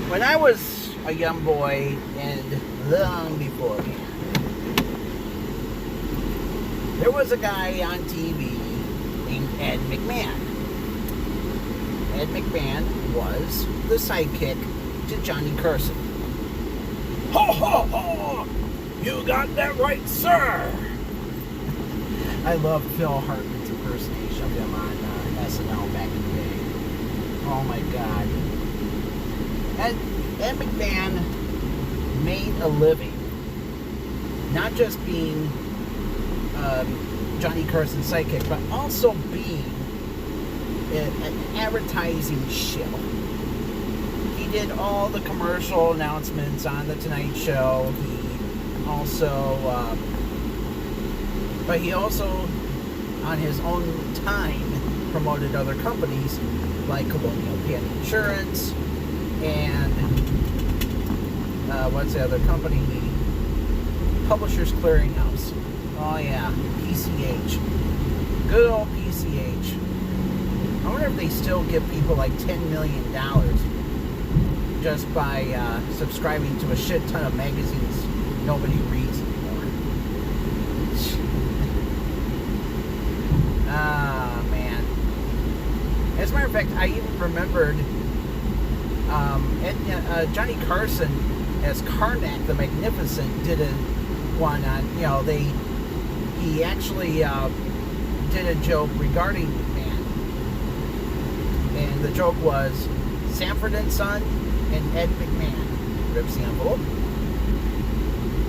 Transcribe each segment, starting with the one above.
When I was a young boy, and long before, there was a guy on TV named Ed McMahon. Ed McMahon was the sidekick to Johnny Carson. Ho, ho, ho! You got that right, sir! I love Phil Hartman's impersonation of him on SNL back in the day. Oh my God. Ed McMahon made a living not just being Johnny Carson's sidekick, but also being an advertising shill. He did all the commercial announcements on The Tonight Show. But he also, on his own time, promoted other companies like Colonial Penn Insurance and what's the other company? Publishers Clearinghouse. Oh yeah, PCH. Good old PCH. I wonder if they still give people like $10 million just by subscribing to a shit ton of magazines nobody reads anymore. Ah, man. As a matter of fact, I even remembered Johnny Carson as Carnac the Magnificent did one on, he actually did a joke regarding McMahon. And the joke was Sanford and Son and Ed McMahon. Rips the envelope.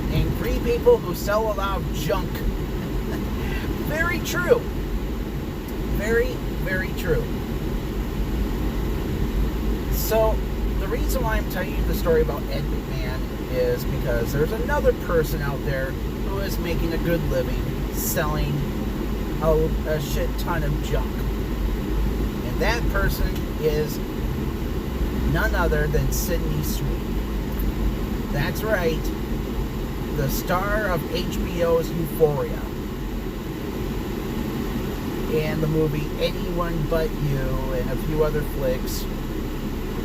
And 3 people who sell a lot of junk. Very true. Very, very true. So, the reason why I'm telling you the story about Ed McMahon is because there's another person out there who is making a good living selling a shit ton of junk. And that person is none other than Sydney Sweeney. That's right. The star of HBO's Euphoria. And the movie Anyone But You and a few other flicks.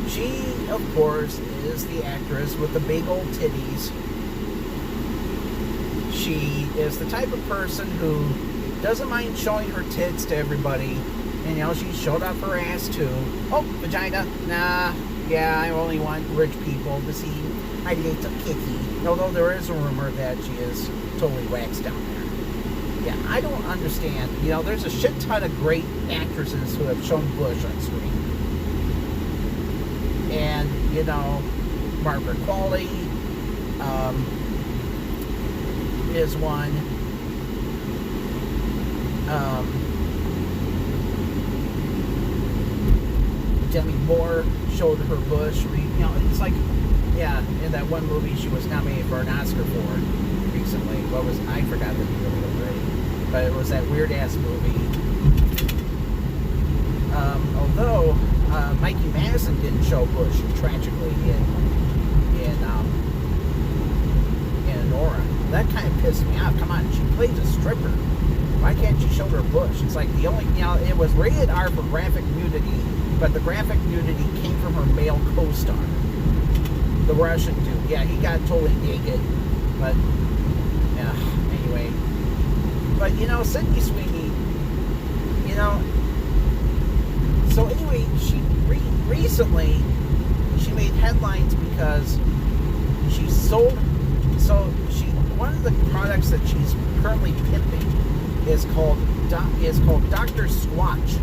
She, of course, is the actress with the big old titties. She is the type of person who doesn't mind showing her tits to everybody. And, she showed off her ass, too. Oh, vagina. Nah. Yeah, I only want rich people to see my little kitty. Although there is a rumor that she is totally waxed down there. Yeah, I don't understand. There's a shit ton of great actresses who have shown bush on screen. And, Margaret Qualley is one. Demi Moore showed her bush. It's like, in that one movie she was nominated for an Oscar for recently. I forgot the name of it already. But it was that weird-ass movie. Although Mikey Madison didn't show bush tragically in Nora. That kind of pissed me off. Come on, she plays a stripper. Why can't she show her bush? It's like the only, it was rated R for graphic nudity, but the graphic nudity came from her male co-star, the Russian dude. Yeah, he got totally naked, but anyway. But Sydney Sweeney, so anyway, she recently she made headlines because she sold. One of the products that she's currently pimping is called Dr. Squatch,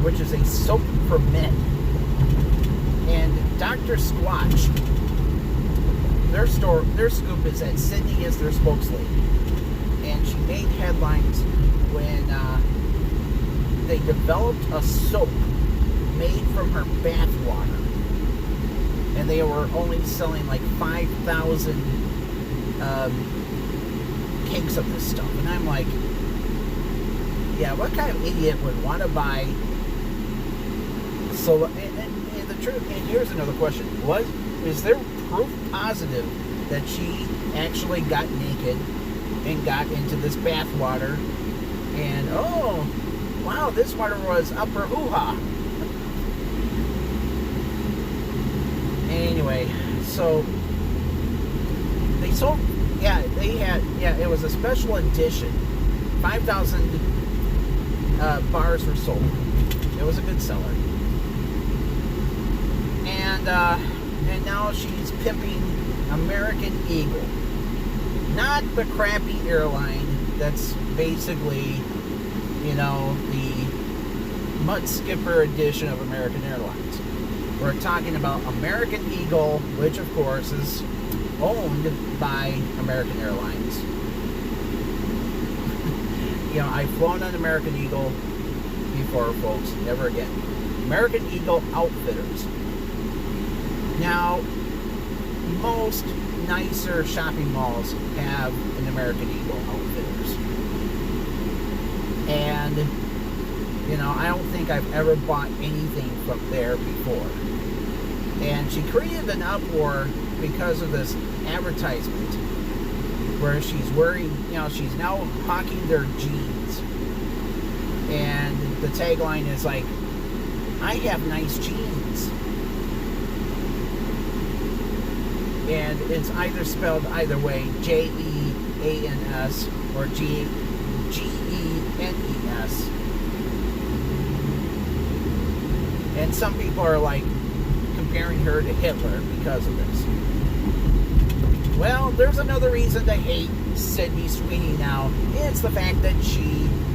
which is a soap for men. And Dr. Squatch, their scoop is that Sydney is their spokeslady, and she made headlines when they developed a soap made from her bath water, and they were only selling like 5,000 cakes of this stuff. And I'm like, yeah, what kind of idiot would want to buy? So, and the truth, and here's another question: is there proof positive that she actually got naked and got into this bath water? And oh, wow, this water was upper hoo-ha. And anyway, so they sold, it was a special edition. 5,000 bars were sold. It was a good seller. And now she's pimping American Eagle. Not the crappy airline that's basically, the mud skipper edition of American Airlines. We're talking about American Eagle, which of course is owned by American Airlines. I've flown on American Eagle before, folks. Never again. American Eagle Outfitters. Now, most nicer shopping malls have an American Eagle Outfitters. And, I don't think I've ever bought anything from there before. And she created an uproar because of this advertisement where she's wearing, she's now hawking their jeans. And the tagline is like, I have nice jeans. And it's either spelled either way, Jeans or Gens. And some people are like comparing her to Hitler because of this. Well, there's another reason to hate Sydney Sweeney now. It's the fact that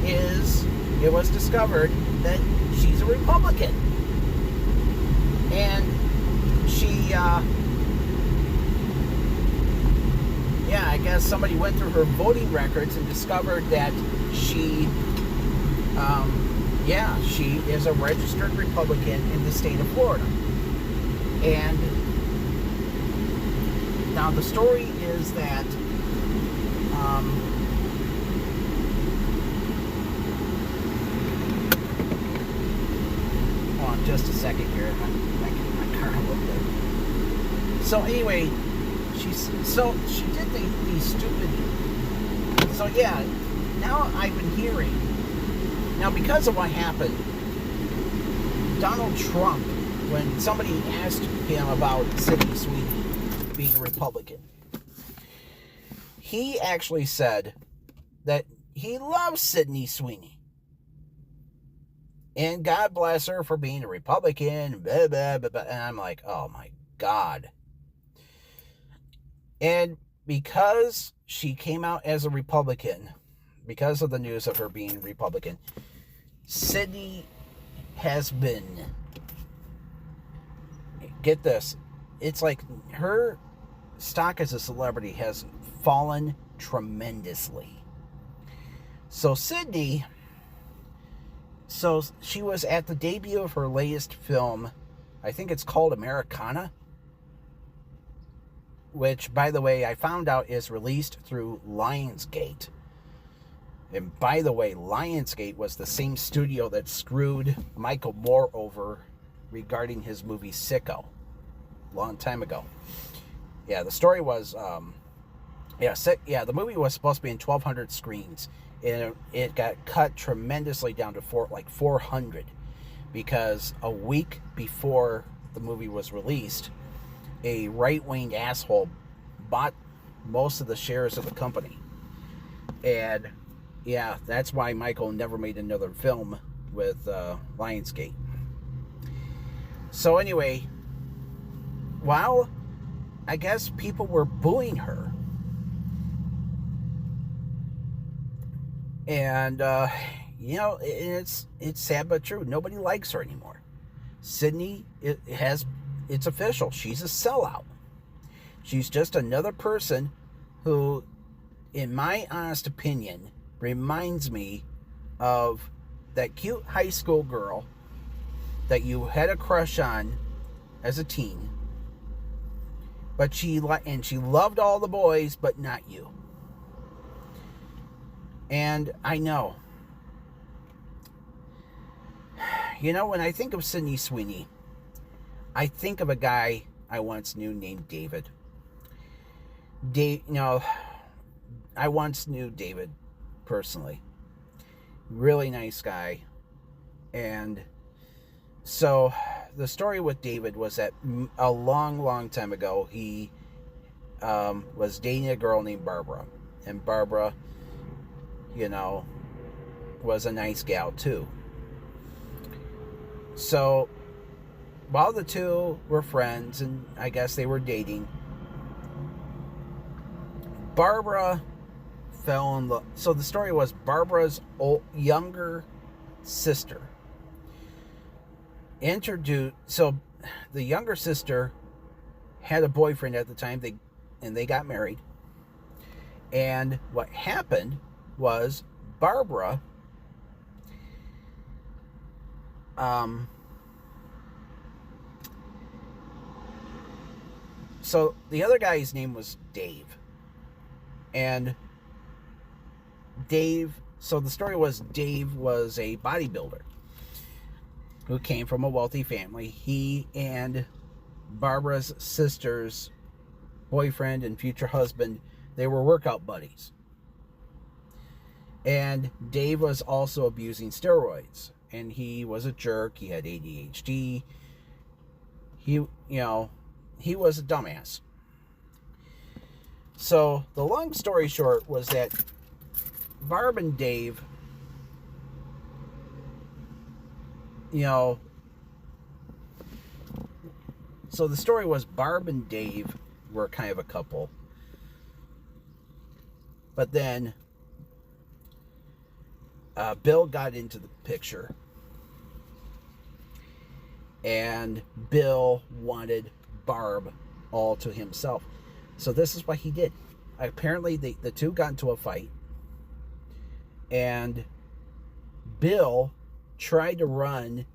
it was discovered that she's a Republican. And she, I guess somebody went through her voting records and discovered that she is a registered Republican in the state of Florida. And now the story is that hold on just a second here. My car a little bit. So anyway, she did these stupid. So yeah, now I've been hearing. Now because of what happened, Donald Trump, when somebody asked him about Sydney Sweeney being a Republican, he actually said that he loves Sydney Sweeney. And God bless her for being a Republican, blah, blah, blah, blah. And I'm like, oh my God. And because she came out as a Republican, because of the news of her being Republican, Sydney has been, get this, it's like her stock as a celebrity has fallen tremendously. So Sydney, she was at the debut of her latest film, I think it's called Americana, which, by the way, I found out is released through Lionsgate. And by the way, Lionsgate was the same studio that screwed Michael Moore over regarding his movie Sicko a long time ago. Yeah, the story was, the movie was supposed to be in 1,200 screens. And it got cut tremendously down to 400 because a week before the movie was released, a right-wing asshole bought most of the shares of the company. And yeah, that's why Michael never made another film with Lionsgate. So anyway, while I guess people were booing her, and it's sad but true, nobody likes her anymore. Sydney, it's official, she's a sellout. She's just another person who, in my honest opinion, reminds me of that cute high school girl that you had a crush on as a teen, but she loved all the boys but not you. And I know, when I think of Sydney Sweeney, I think of a guy I once knew named David. I once knew David personally. Really nice guy. And so the story with David was that a long time ago, he was dating a girl named Barbara. And Barbara, was a nice gal too. So while the two were friends, and I guess they were dating, Barbara fell in love. So the story was Barbara's younger sister introduced. So the younger sister had a boyfriend at the time. They got married. And what happened was Barbara so the other guy's name was Dave. And so the story was Dave was a bodybuilder who came from a wealthy family. He and Barbara's sister's boyfriend and future husband, they were workout buddies. And Dave was also abusing steroids. And he was a jerk. He had ADHD. He was a dumbass. So the long story short was that Barb and Dave, so the story was Barb and Dave were kind of a couple. But then Bill got into the picture. And Bill wanted Barb all to himself. So this is what he did. Apparently, the two got into a fight. And Bill tried to run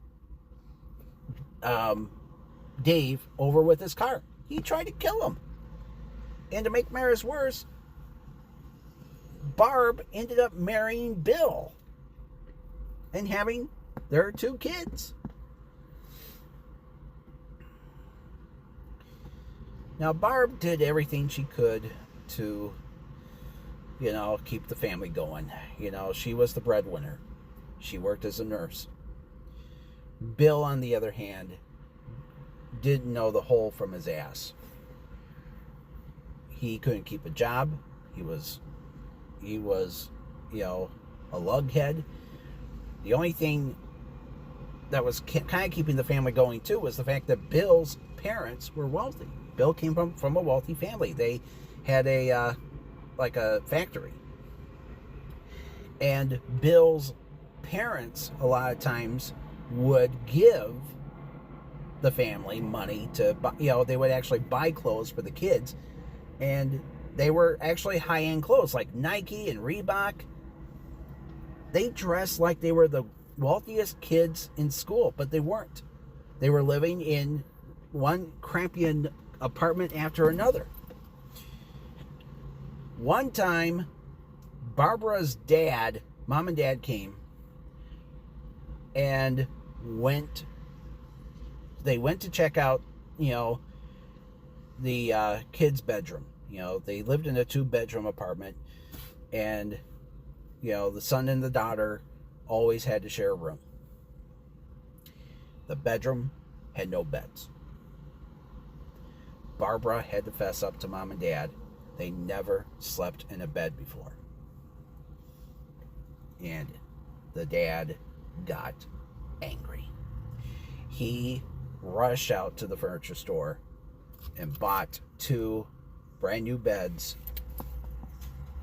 Dave over with his car. He tried to kill him. And to make matters worse, Barb ended up marrying Bill and having their two kids. Now, Barb did everything she could to, keep the family going. She was the breadwinner. She worked as a nurse. Bill, on the other hand, didn't know the hole from his ass. He couldn't keep a job. He was, a lughead. The only thing that was kind of keeping the family going, too, was the fact that Bill's parents were wealthy. Bill came from a wealthy family. They had a factory. And Bill's parents, a lot of times, would give the family money to buy, they would actually buy clothes for the kids. And they were actually high-end clothes, like Nike and Reebok. They dressed like they were the wealthiest kids in school, but they weren't. They were living in one crampy apartment after another. One time, Barbara's dad, mom and dad, came and they went to check out, the kids' bedroom. They lived in a 2-bedroom apartment, and, the son and the daughter always had to share a room. The bedroom had no beds. Barbara had to fess up to mom and dad. They never slept in a bed before. And the dad got angry. He rushed out to the furniture store and bought 2 brand new beds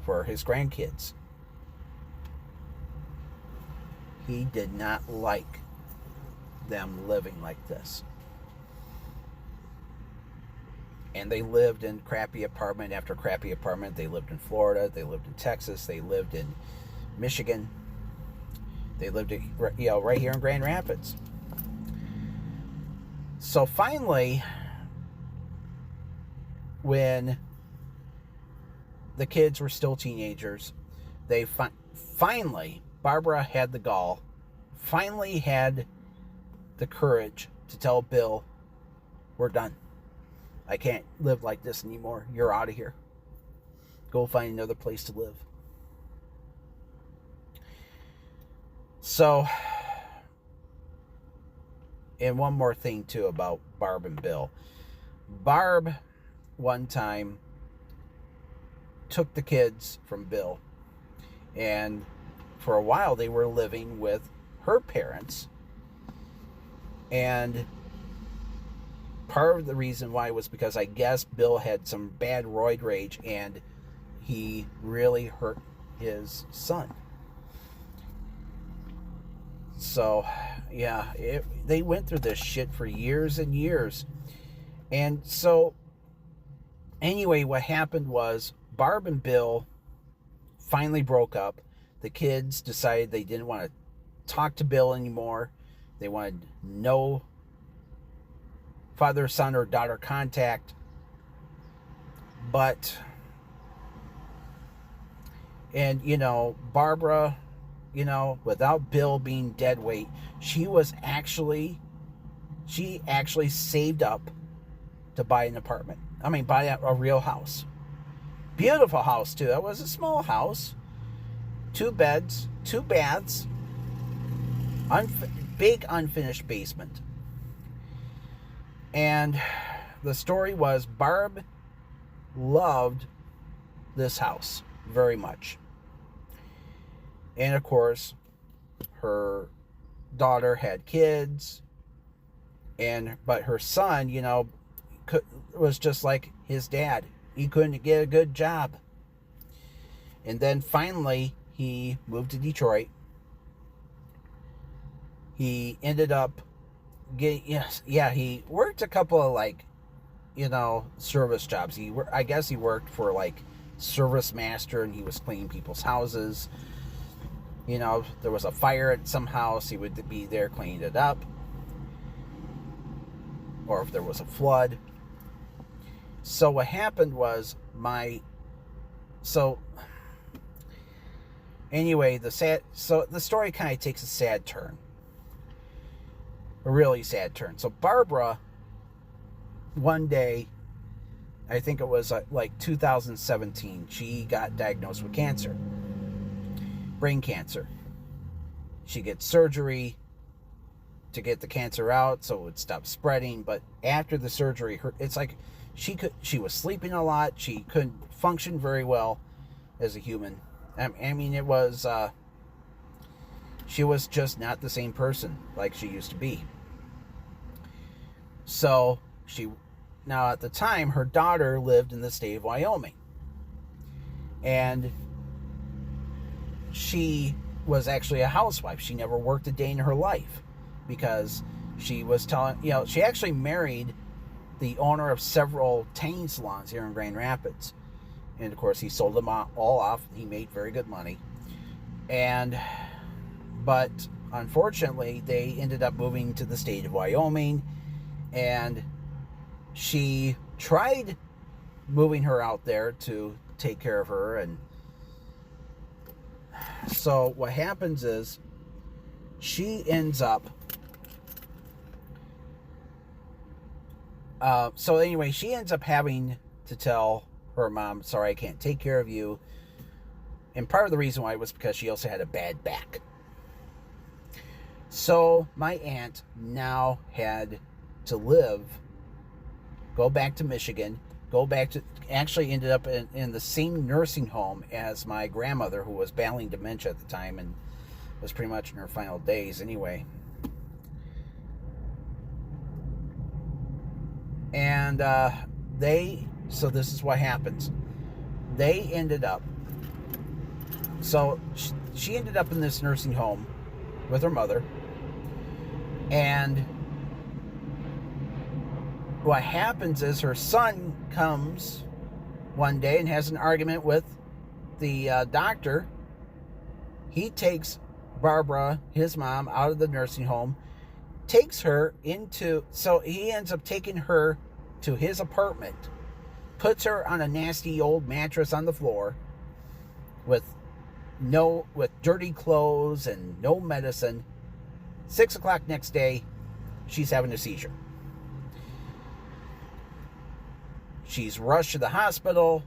for his grandkids. He did not like them living like this. And they lived in crappy apartment after crappy apartment. They lived in Florida. They lived in Texas. They lived in Michigan. They lived, right here in Grand Rapids. So finally, when the kids were still teenagers, they finally, Barbara had the gall, finally had the courage to tell Bill, we're done. I can't live like this anymore. You're out of here. Go find another place to live. So, and one more thing too about Barb and Bill. Barb one time took the kids from Bill, and for a while they were living with her parents, and part of the reason why was because I guess Bill had some bad roid rage and he really hurt his son. So yeah, they went through this shit for years and years. And so anyway, what happened was Barb and Bill finally broke up. The kids decided they didn't want to talk to Bill anymore. They wanted no father, son, or daughter contact. But, and you know, Barbara, you know, without Bill being dead weight, she actually saved up to buy an apartment. I mean, buy a real house. Beautiful house, too. It was a small house. 2 beds, 2 baths, big unfinished basement. And the story was Barb loved this house very much. And of course, her daughter had kids, but her son, you know, was just like his dad. He couldn't get a good job. And then finally, he moved to Detroit. He ended up he worked a couple of, like, you know, service jobs. I guess he worked for, like, service master, and he was cleaning people's houses. You know, there was a fire at some house, he would be there cleaning it up. Or if there was a flood. So what happened was anyway, the story kind of takes a sad turn. A really sad turn. So Barbara, one day, I think it was like 2017, she got diagnosed with cancer. Brain cancer. She gets surgery to get the cancer out so it would stop spreading, but after the surgery, it's like she was sleeping a lot, she couldn't function very well as a human. I mean, it was she was just not the same person like she used to be. So now at the time, her daughter lived in the state of Wyoming, and she was actually a housewife. She never worked a day in her life because she was telling, you know, she actually married the owner of several tanning salons here in Grand Rapids. And of course, he sold them all off. He made very good money. But unfortunately, they ended up moving to the state of Wyoming, and she tried moving her out there to take care of her. And so what happens is she ends up she ends up having to tell her mom, sorry, I can't take care of you. And part of the reason why was because she also had a bad back. So my aunt now had to go back to Michigan, actually ended up in the same nursing home as my grandmother, who was battling dementia at the time and was pretty much in her final days anyway. And so this is what happens. They ended up, so she ended up in this nursing home with her mother. And what happens is her son comes one day and has an argument with the doctor. He takes Barbara, his mom, out of the nursing home, takes her so he ends up taking her to his apartment, puts her on a nasty old mattress on the floor with dirty clothes and no medicine. 6 o'clock next day, she's having a seizure. She's rushed to the hospital.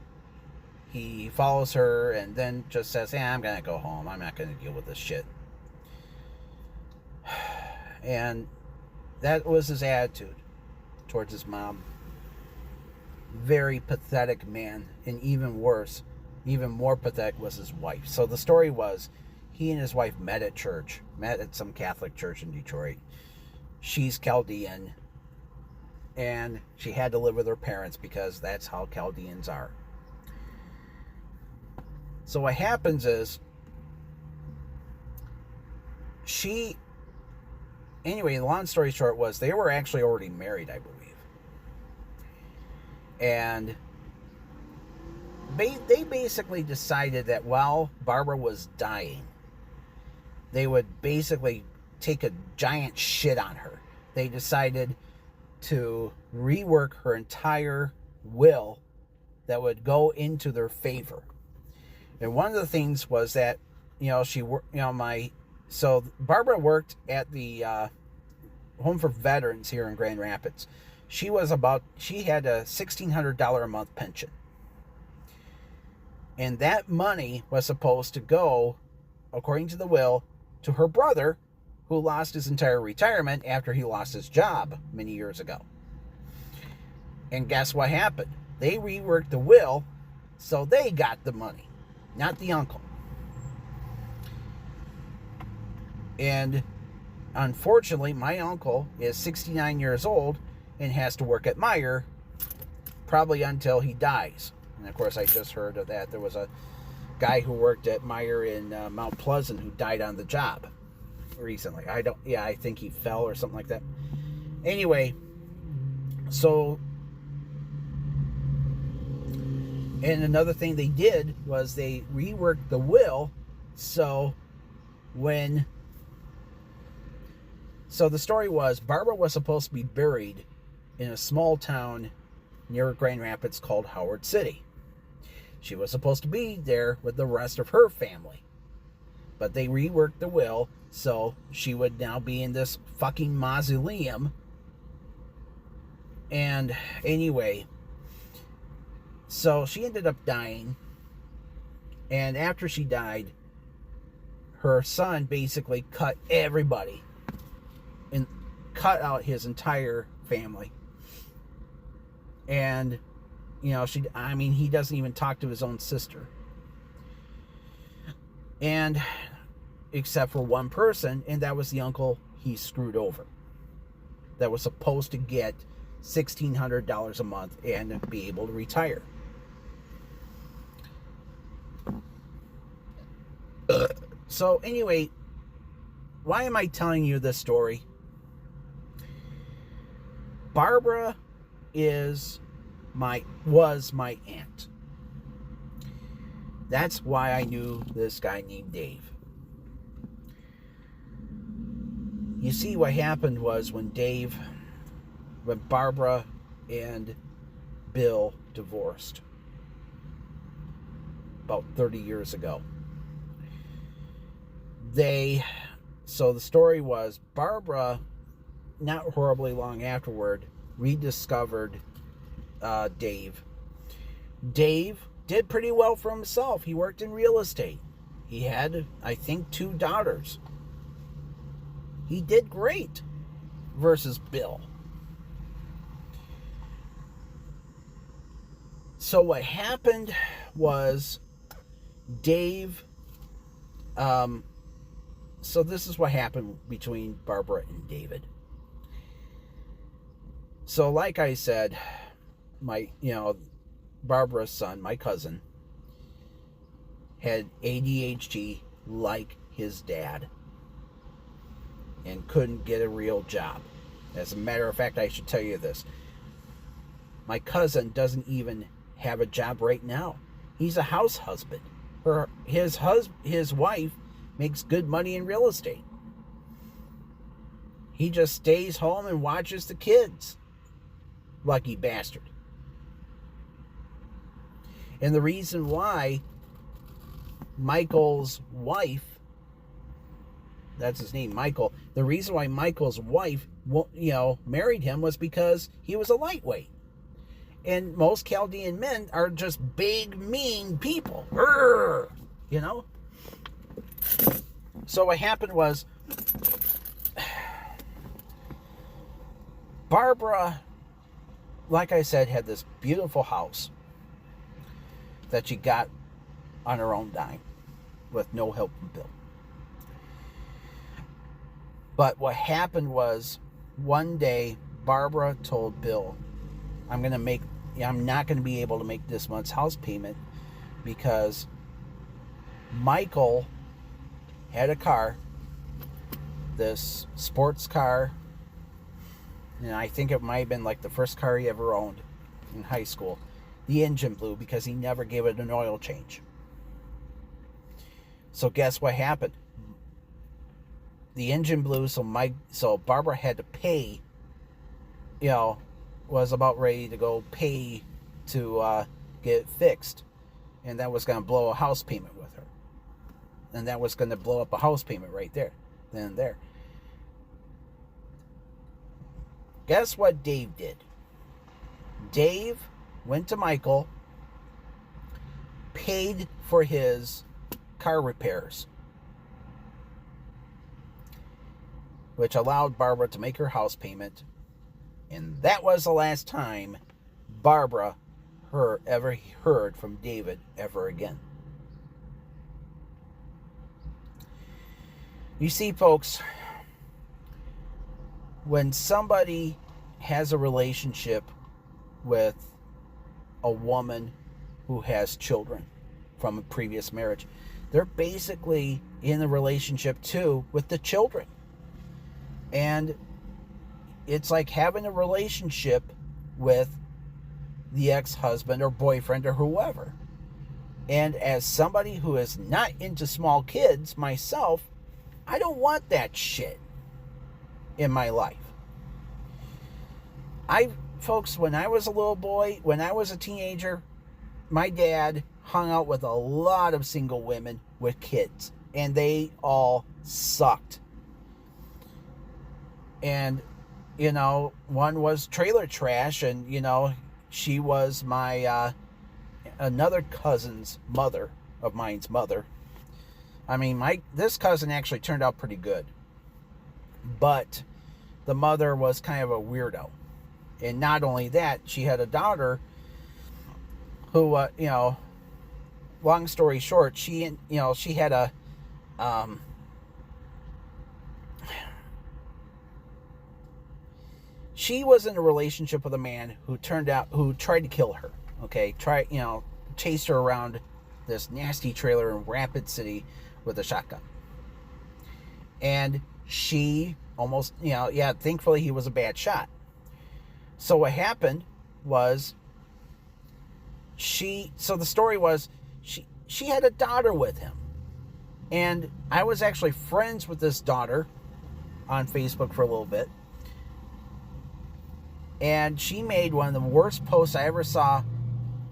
He follows her and then just says, I'm going to go home. I'm not going to deal with this shit. And That was his attitude towards his mom. Very pathetic man. And even worse, even more pathetic was his wife. So the story was, he and his wife met at church. Met at some Catholic church in Detroit. She's Chaldean. And she had to live with her parents because that's how Chaldeans are. So what happens is, anyway, the long story short was, they were actually already married, I believe. And they basically decided that while Barbara was dying, they would basically take a giant shit on her. They decided to rework her entire will that would go into their favor. And one of the things was that, so Barbara worked at the Home for Veterans here in Grand Rapids. She had a $1,600 a month pension. And that money was supposed to go, according to the will, to her brother, who lost his entire retirement after he lost his job many years ago. And guess what happened? They reworked the will so they got the money, not the uncle. And unfortunately, my uncle is 69 years old and has to work at Meijer probably until he dies. And of course, I just heard of that. There was a guy who worked at Meijer in Mount Pleasant who died on the job recently. I think he fell or something like that. Anyway, so, and another thing they did was they reworked the will so the story was, Barbara was supposed to be buried in a small town near Grand Rapids called Howard City. She was supposed to be there with the rest of her family. But they reworked the will so she would now be in this fucking mausoleum. And anyway, so she ended up dying. And after she died, her son basically cut everybody and cut out his entire family. And, he doesn't even talk to his own sister. And, except for one person, and that was the uncle he screwed over. That was supposed to get $1,600 a month and be able to retire. So, anyway, why am I telling you this story? Barbara was my aunt. That's why I knew this guy named Dave. You see, what happened was when Barbara and Bill divorced about 30 years ago. So the story was, Barbara, not horribly long afterward, rediscovered Dave. Dave did pretty well for himself. He worked in real estate. He had, I think, 2 daughters. He did great versus Bill. So what happened was Dave, so this is what happened between Barbara and David. So like I said, Barbara's son, my cousin, had ADHD like his dad and couldn't get a real job. As a matter of fact, I should tell you this. My cousin doesn't even have a job right now. He's a house husband. His wife makes good money in real estate. He just stays home and watches the kids. Lucky bastard. And the reason why Michael's wife, that's his name, Michael, the reason why Michael's wife, married him was because he was a lightweight. And most Chaldean men are just big, mean people. Urgh, So what happened was, Barbara, like I said, had this beautiful house that she got on her own dime with no help from Bill. But what happened was, one day Barbara told Bill, I'm not going to be able to make this month's house payment because Michael had a car, this sports car, and I think it might have been like the first car he ever owned in high school. The engine blew because he never gave it an oil change. So guess what happened? The engine blew, so Barbara had to pay, was about ready to go pay to get it fixed. And that was going to blow a house payment with her. And that was going to blow up a house payment right there, then and there. Guess what Dave did? Dave went to Michael, paid for his car repairs, which allowed Barbara to make her house payment. And that was the last time Barbara ever heard from David ever again. You see, folks, when somebody has a relationship with a woman who has children from a previous marriage, they're basically in a relationship too with the children. And it's like having a relationship with the ex-husband or boyfriend or whoever. And as somebody who is not into small kids myself, I don't want that shit in my life. Folks, when I was a little boy, when I was a teenager, my dad hung out with a lot of single women with kids, and they all sucked. And, one was trailer trash, and, she was my, another cousin's mother, of mine's mother. I mean, this cousin actually turned out pretty good. But the mother was kind of a weirdo. And not only that, she had a daughter who, long story short, she had a, she was in a relationship with a man who tried to kill her. Okay, chased her around this nasty trailer in Rapid City with a shotgun. And she almost, thankfully he was a bad shot. So what happened was, the story was, she had a daughter with him. And I was actually friends with this daughter on Facebook for a little bit. And she made one of the worst posts I ever saw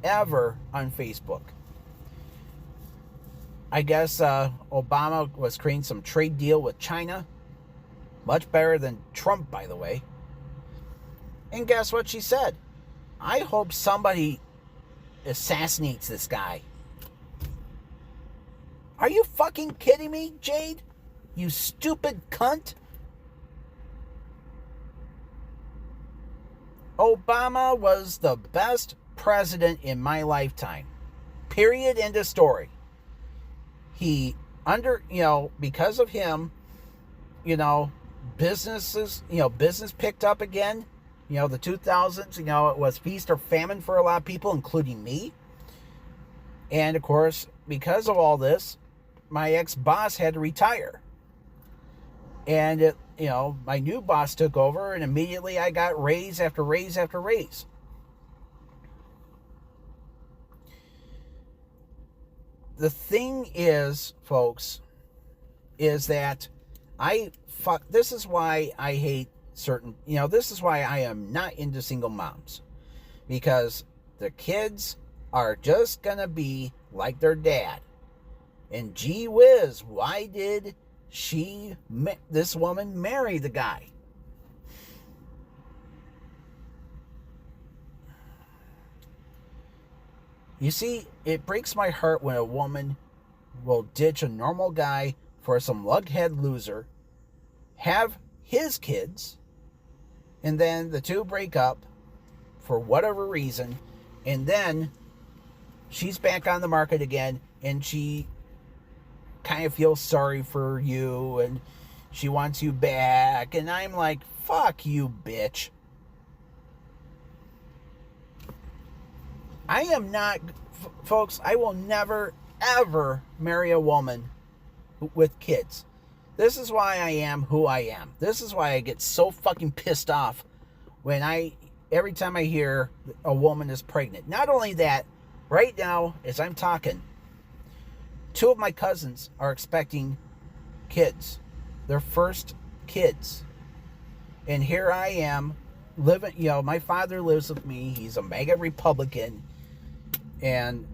on Facebook. I guess Obama was creating some trade deal with China. Much better than Trump, by the way. And guess what she said? I hope somebody assassinates this guy. Are you fucking kidding me, Jade? You stupid cunt. Obama was the best president in my lifetime. Period. End of story. Because of him, business picked up again. The 2000s, it was feast or famine for a lot of people, including me. And of course, because of all this, my ex-boss had to retire. And my new boss took over, and immediately I got raise after raise after raise. The thing is, folks, is that this is why I hate this is why I am not into single moms. Because the kids are just gonna be like their dad. And gee whiz, why did this woman marry the guy? You see, it breaks my heart when a woman will ditch a normal guy for some lughead loser, have his kids, And then the two break up for whatever reason. And then she's back on the market again. And she kind of feels sorry for you. And she wants you back. And I'm like, fuck you, bitch. I am not, folks, I will never, ever marry a woman with kids. This is why I am who I am. This is why I get so fucking pissed off when every time I hear a woman is pregnant. Not only that, right now, as I'm talking, 2 of my cousins are expecting kids. Their first kids. And here I am, living, my father lives with me. He's a mega Republican. And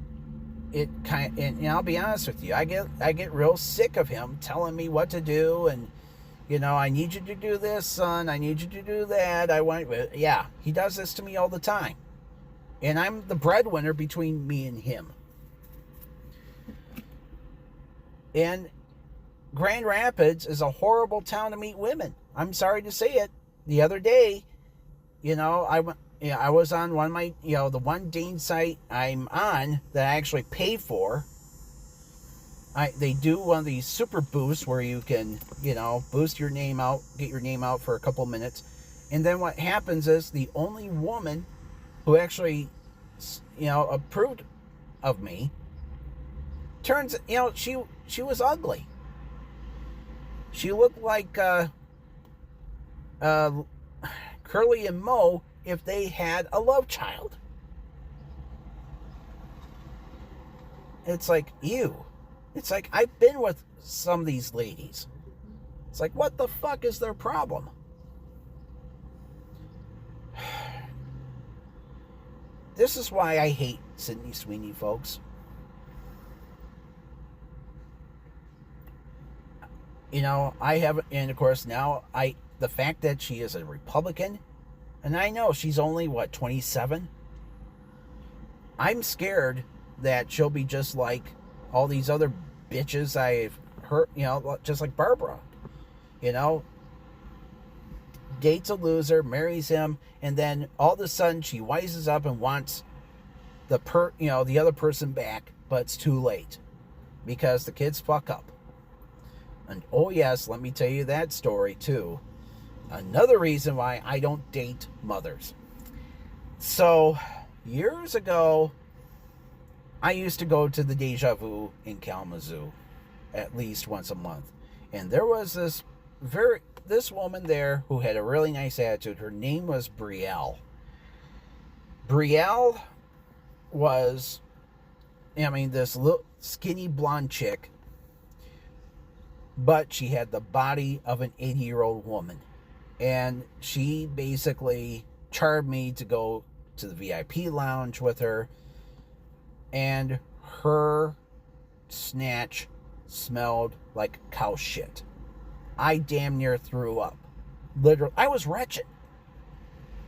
I'll be honest with you, I get real sick of him telling me what to do, and I need you to do this, son. I need you to do that. Yeah, he does this to me all the time, and I'm the breadwinner between me and him. And Grand Rapids is a horrible town to meet women. I'm sorry to say it. The other day, I was on one of my, the one dating site I'm on that I actually pay for. They do one of these super boosts where you can, boost your name out, get your name out for a couple minutes. And then what happens is the only woman who actually, approved of me, turns, she was ugly. She looked like Curly and Moe if they had a love child. It's like, ew. It's like, I've been with some of these ladies. It's like, what the fuck is their problem? This is why I hate Sydney Sweeney, folks. I have, and of course now the fact that she is a Republican, and I know she's only, 27? I'm scared that she'll be just like all these other bitches I've heard, just like Barbara. Dates a loser, marries him, and then all of a sudden she wises up and wants the other person back, but it's too late because the kids fuck up. And oh yes, let me tell you that story too. Another reason why I don't date mothers. So, years ago, I used to go to the Deja Vu in Kalamazoo at least once a month. And there was this woman there who had a really nice attitude. Her name was Brielle. Brielle was, this little skinny blonde chick, but she had the body of an 80-year-old woman. And she basically charmed me to go to the VIP lounge with her. And her snatch smelled like cow shit. I damn near threw up. Literally, I was wretched.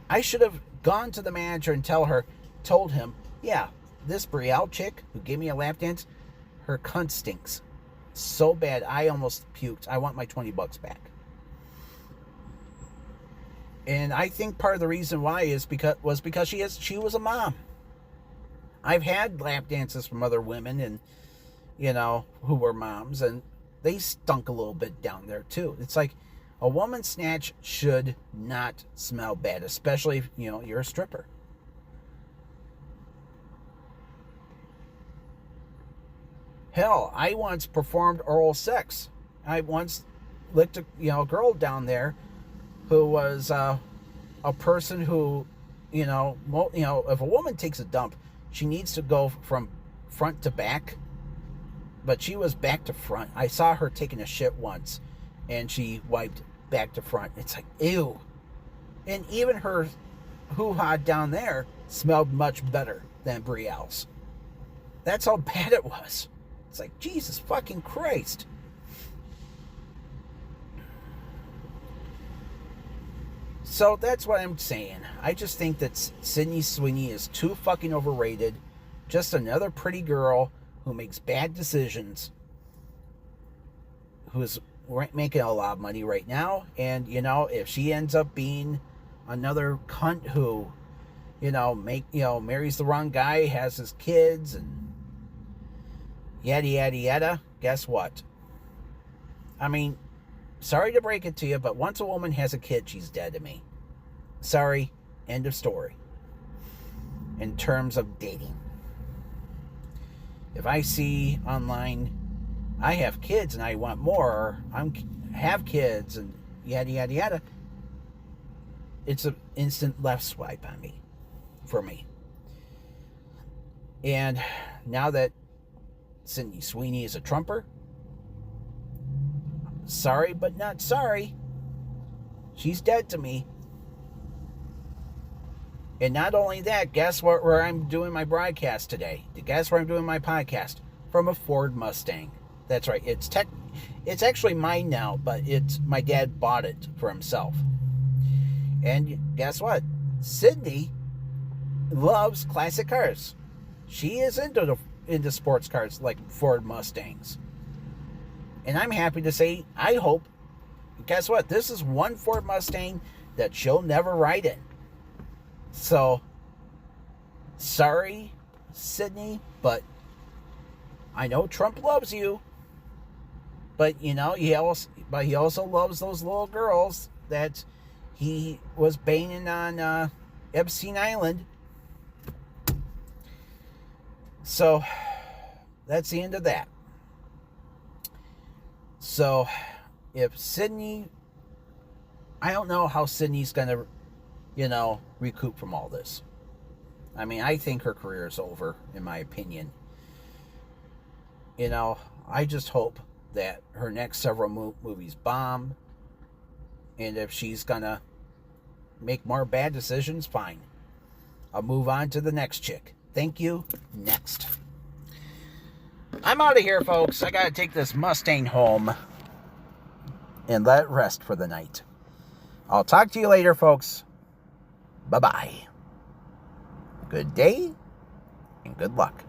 I should have gone to the manager and told him, yeah, this Brielle chick who gave me a lap dance, her cunt stinks so bad I almost puked. I want my $20 back. And I think part of the reason why is because she was a mom. I've had lap dances from other women and who were moms, and they stunk a little bit down there too. It's like a woman's snatch should not smell bad, especially if you're a stripper. Hell, I once performed oral sex. I once licked a girl down there who was a person who, if a woman takes a dump, she needs to go from front to back. But she was back to front. I saw her taking a shit once, and she wiped back to front. It's like, ew. And even her hoo-ha down there smelled much better than Brielle's. That's how bad it was. It's like, Jesus fucking Christ. So that's what I'm saying. I just think that Sydney Sweeney is too fucking overrated. Just another pretty girl who makes bad decisions, who's making a lot of money right now. And, if she ends up being another cunt who, marries the wrong guy, has his kids, and yada, yada, yada. Guess what? I mean, sorry to break it to you, but once a woman has a kid, she's dead to me. Sorry, end of story. In terms of dating. If I see online, I have kids and I want more, or have kids and yada, yada, yada, it's an instant left swipe on me, for me. And now that Sydney Sweeney is a Trumper, sorry but not sorry. She's dead to me. And not only that, guess where I'm doing my broadcast today? Guess where I'm doing my podcast? From a Ford Mustang. That's right. It's actually mine now, but my dad bought it for himself. And guess what? Sydney loves classic cars. She is into sports cars like Ford Mustangs. And I'm happy to say, I hope, guess what? This is one Ford Mustang that she'll never ride in. So, sorry, Sydney, but I know Trump loves you. But, he also loves those little girls that he was banging on Epstein Island. So, that's the end of that. So, if Sydney, I don't know how Sydney's going to, recoup from all this. I mean, I think her career is over, in my opinion. I just hope that her next several movies bomb. And if she's going to make more bad decisions, fine. I'll move on to the next chick. Thank you. Next. I'm out of here, folks. I got to take this Mustang home and let it rest for the night. I'll talk to you later, folks. Bye-bye. Good day and good luck.